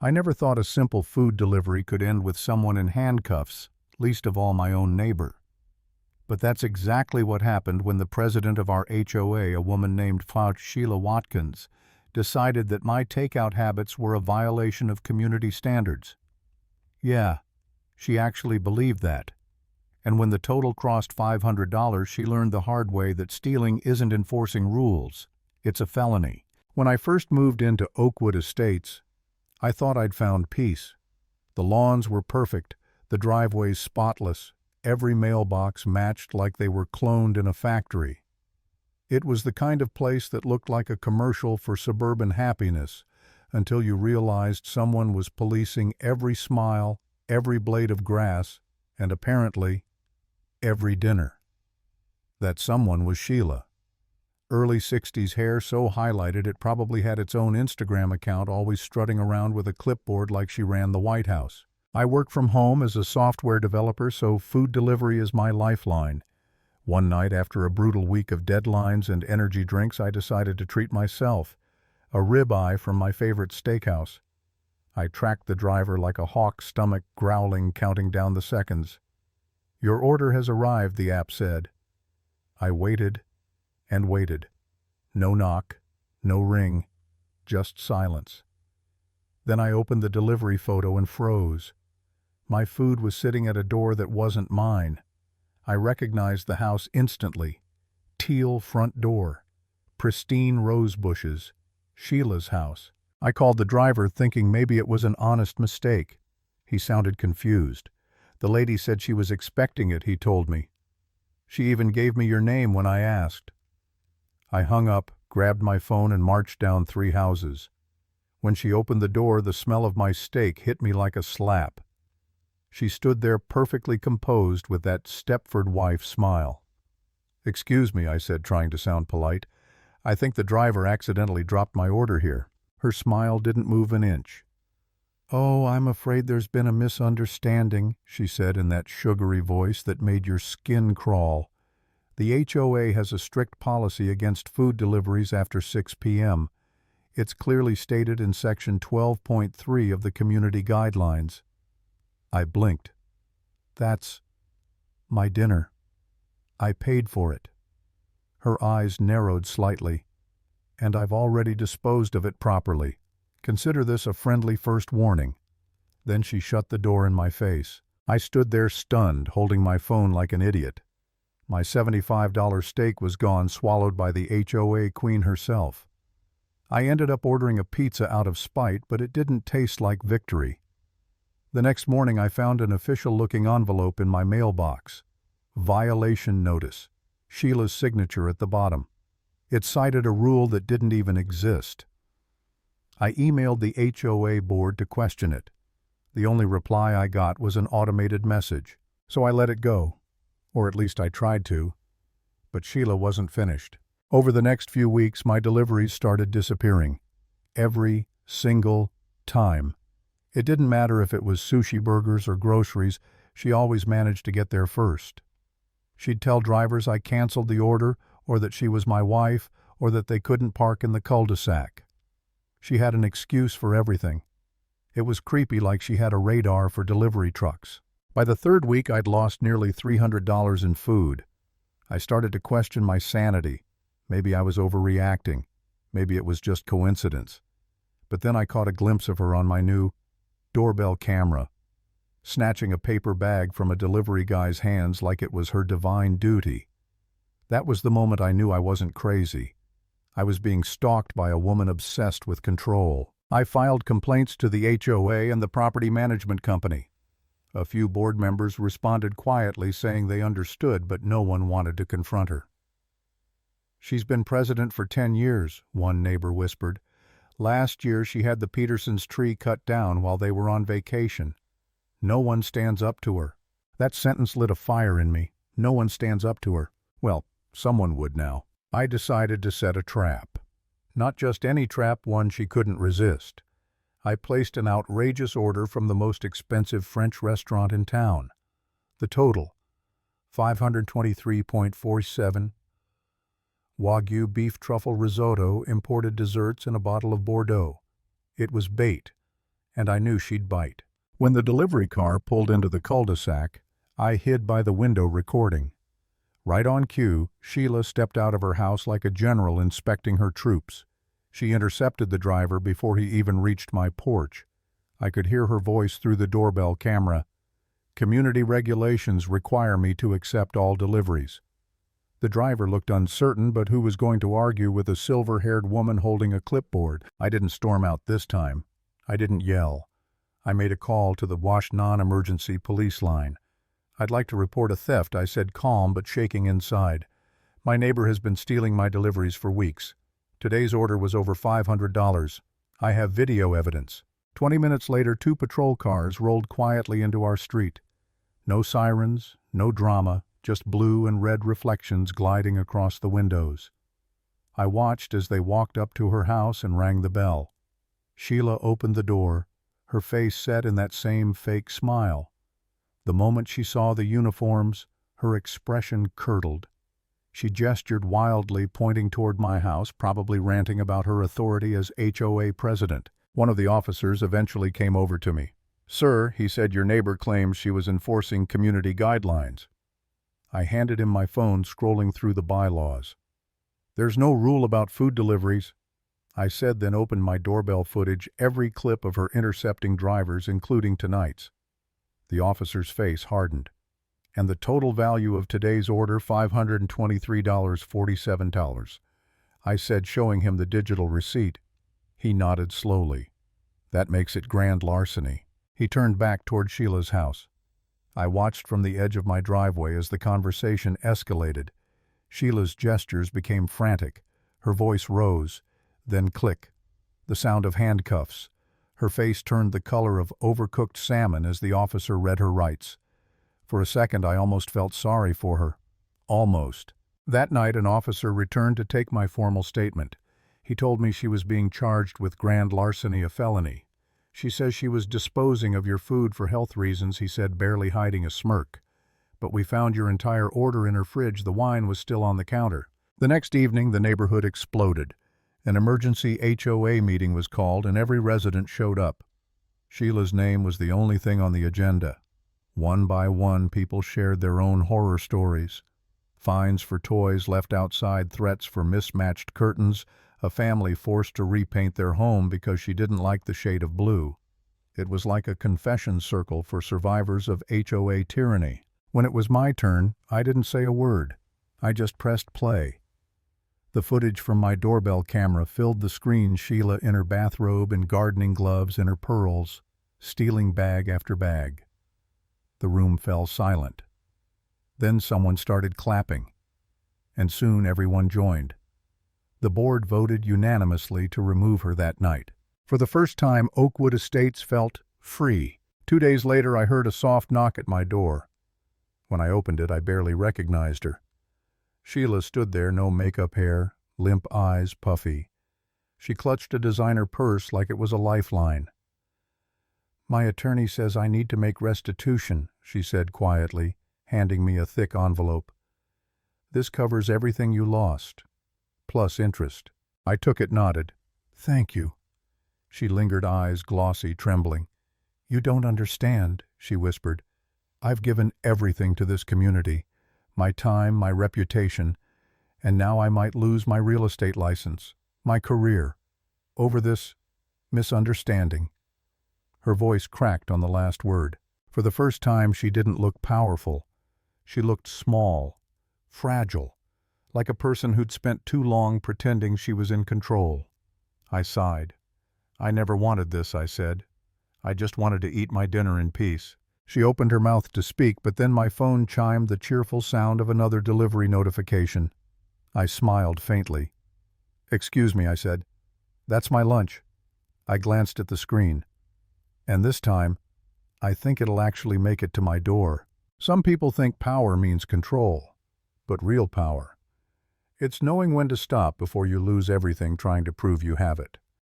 I never thought a simple food delivery could end with someone in handcuffs, least of all my own neighbor. But that's exactly what happened when the president of our HOA, a woman named Sheila Watkins, decided that my takeout habits were a violation of community standards. Yeah, she actually believed that. And when the total crossed $500, she learned the hard way that stealing isn't enforcing rules, it's a felony. When I first moved into Oakwood Estates, I thought I'd found peace. The lawns were perfect, the driveways spotless, every mailbox matched like they were cloned in a factory. It was the kind of place that looked like a commercial for suburban happiness, until you realized someone was policing every smile, every blade of grass, and apparently, every dinner. That someone was Sheila. Early 60s hair so highlighted it probably had its own Instagram account, always strutting around with a clipboard like she ran the White House. I work from home as a software developer, so food delivery is my lifeline. One night, after a brutal week of deadlines and energy drinks, I decided to treat myself. A ribeye from my favorite steakhouse. I tracked the driver like a hawk, stomach growling, counting down the seconds. "Your order has arrived," the app said. I waited and waited. No knock, no ring, just silence. Then I opened the delivery photo and froze. My food was sitting at a door that wasn't mine. I recognized the house instantly. Teal front door, pristine rose bushes, Sheila's house. I called the driver thinking maybe it was an honest mistake. He sounded confused. The lady said she was expecting it, he told me. She even gave me your name when I asked. I hung up, grabbed my phone, and marched down 3 houses. When she opened the door, the smell of my steak hit me like a slap. She stood there perfectly composed with that Stepford wife smile. "Excuse me," I said, trying to sound polite. "I think the driver accidentally dropped my order here." Her smile didn't move an inch. "Oh, I'm afraid there's been a misunderstanding," she said in that sugary voice that made your skin crawl. "The HOA has a strict policy against food deliveries after 6 p.m. It's clearly stated in Section 12.3 of the Community Guidelines." I blinked. "That's my dinner. I paid for it." Her eyes narrowed slightly. "And I've already disposed of it properly. Consider this a friendly first warning." Then she shut the door in my face. I stood there stunned, holding my phone like an idiot. My $75 steak was gone, swallowed by the HOA queen herself. I ended up ordering a pizza out of spite, but it didn't taste like victory. The next morning I found an official-looking envelope in my mailbox. Violation notice. Sheila's signature at the bottom. It cited a rule that didn't even exist. I emailed the HOA board to question it. The only reply I got was an automated message. So I let it go. Or at least I tried to. But Sheila wasn't finished. Over the next few weeks, my deliveries started disappearing. Every single time. It didn't matter if it was sushi burgers or groceries, she always managed to get there first. She'd tell drivers I canceled the order, or that she was my wife, or that they couldn't park in the cul-de-sac. She had an excuse for everything. It was creepy, like she had a radar for delivery trucks. By the 3rd week, I'd lost nearly $300 in food. I started to question my sanity. Maybe I was overreacting. Maybe it was just coincidence. But then I caught a glimpse of her on my new doorbell camera, snatching a paper bag from a delivery guy's hands like it was her divine duty. That was the moment I knew I wasn't crazy. I was being stalked by a woman obsessed with control. I filed complaints to the HOA and the property management company. A few board members responded quietly, saying they understood, but no one wanted to confront her. "She's been president for 10 years, one neighbor whispered. "Last year she had the Petersons' tree cut down while they were on vacation. No one stands up to her." That sentence lit a fire in me. No one stands up to her. Well, someone would now. I decided to set a trap. Not just any trap, one she couldn't resist. I placed an outrageous order from the most expensive French restaurant in town. The total, $523.47. Wagyu beef truffle risotto, imported desserts, and a bottle of Bordeaux. It was bait, and I knew she'd bite. When the delivery car pulled into the cul-de-sac, I hid by the window recording. Right on cue, Sheila stepped out of her house like a general inspecting her troops. She intercepted the driver before he even reached my porch. I could hear her voice through the doorbell camera. "Community regulations require me to accept all deliveries." The driver looked uncertain, but who was going to argue with a silver-haired woman holding a clipboard? I didn't storm out this time. I didn't yell. I made a call to the Wash non-emergency police line. "I'd like to report a theft," I said, calm but shaking inside. "My neighbor has been stealing my deliveries for weeks. Today's order was over $500. I have video evidence." 20 minutes later, 2 patrol cars rolled quietly into our street. No sirens, no drama, just blue and red reflections gliding across the windows. I watched as they walked up to her house and rang the bell. Sheila opened the door, her face set in that same fake smile. The moment she saw the uniforms, her expression curdled. She gestured wildly, pointing toward my house, probably ranting about her authority as HOA president. One of the officers eventually came over to me. "Sir," he said, "your neighbor claims she was enforcing community guidelines." I handed him my phone, scrolling through the bylaws. "There's no rule about food deliveries," I said, then opened my doorbell footage, every clip of her intercepting drivers, including tonight's. The officer's face hardened. "And the total value of today's order, $523.47. I said, showing him the digital receipt. He nodded slowly. "That makes it grand larceny." He turned back toward Sheila's house. I watched from the edge of my driveway as the conversation escalated. Sheila's gestures became frantic. Her voice rose, then click. The sound of handcuffs. Her face turned the color of overcooked salmon as the officer read her rights. For a second, I almost felt sorry for her. Almost. That night, an officer returned to take my formal statement. He told me she was being charged with grand larceny, a felony. "She says she was disposing of your food for health reasons," he said, barely hiding a smirk. "But we found your entire order in her fridge. The wine was still on the counter." The next evening, the neighborhood exploded. An emergency HOA meeting was called, and every resident showed up. Sheila's name was the only thing on the agenda. One by one, people shared their own horror stories. Fines for toys left outside, threats for mismatched curtains, a family forced to repaint their home because she didn't like the shade of blue. It was like a confession circle for survivors of HOA tyranny. When it was my turn, I didn't say a word. I just pressed play. The footage from my doorbell camera filled the screen. Sheila in her bathrobe and gardening gloves and her pearls, stealing bag after bag. The room fell silent. Then someone started clapping, and soon everyone joined. The board voted unanimously to remove her that night. For the first time, Oakwood Estates felt free. 2 days later, I heard a soft knock at my door. When I opened it, I barely recognized her. Sheila stood there, no makeup, hair, limp eyes, puffy. She clutched a designer purse like it was a lifeline. "My attorney says I need to make restitution," she said quietly, handing me a thick envelope. "This covers everything you lost, plus interest." I took it, nodded. "Thank you." She lingered, eyes glossy, trembling. "You don't understand," she whispered. "I've given everything to this community, my time, my reputation, and now I might lose my real estate license, my career, over this misunderstanding." Her voice cracked on the last word. For the first time, she didn't look powerful. She looked small, fragile, like a person who'd spent too long pretending she was in control. I sighed. "I never wanted this," I said. "I just wanted to eat my dinner in peace." She opened her mouth to speak, but then my phone chimed the cheerful sound of another delivery notification. I smiled faintly. "Excuse me," I said. "That's my lunch." I glanced at the screen. And this time, I think it'll actually make it to my door. Some people think power means control, but real power, it's knowing when to stop before you lose everything trying to prove you have it.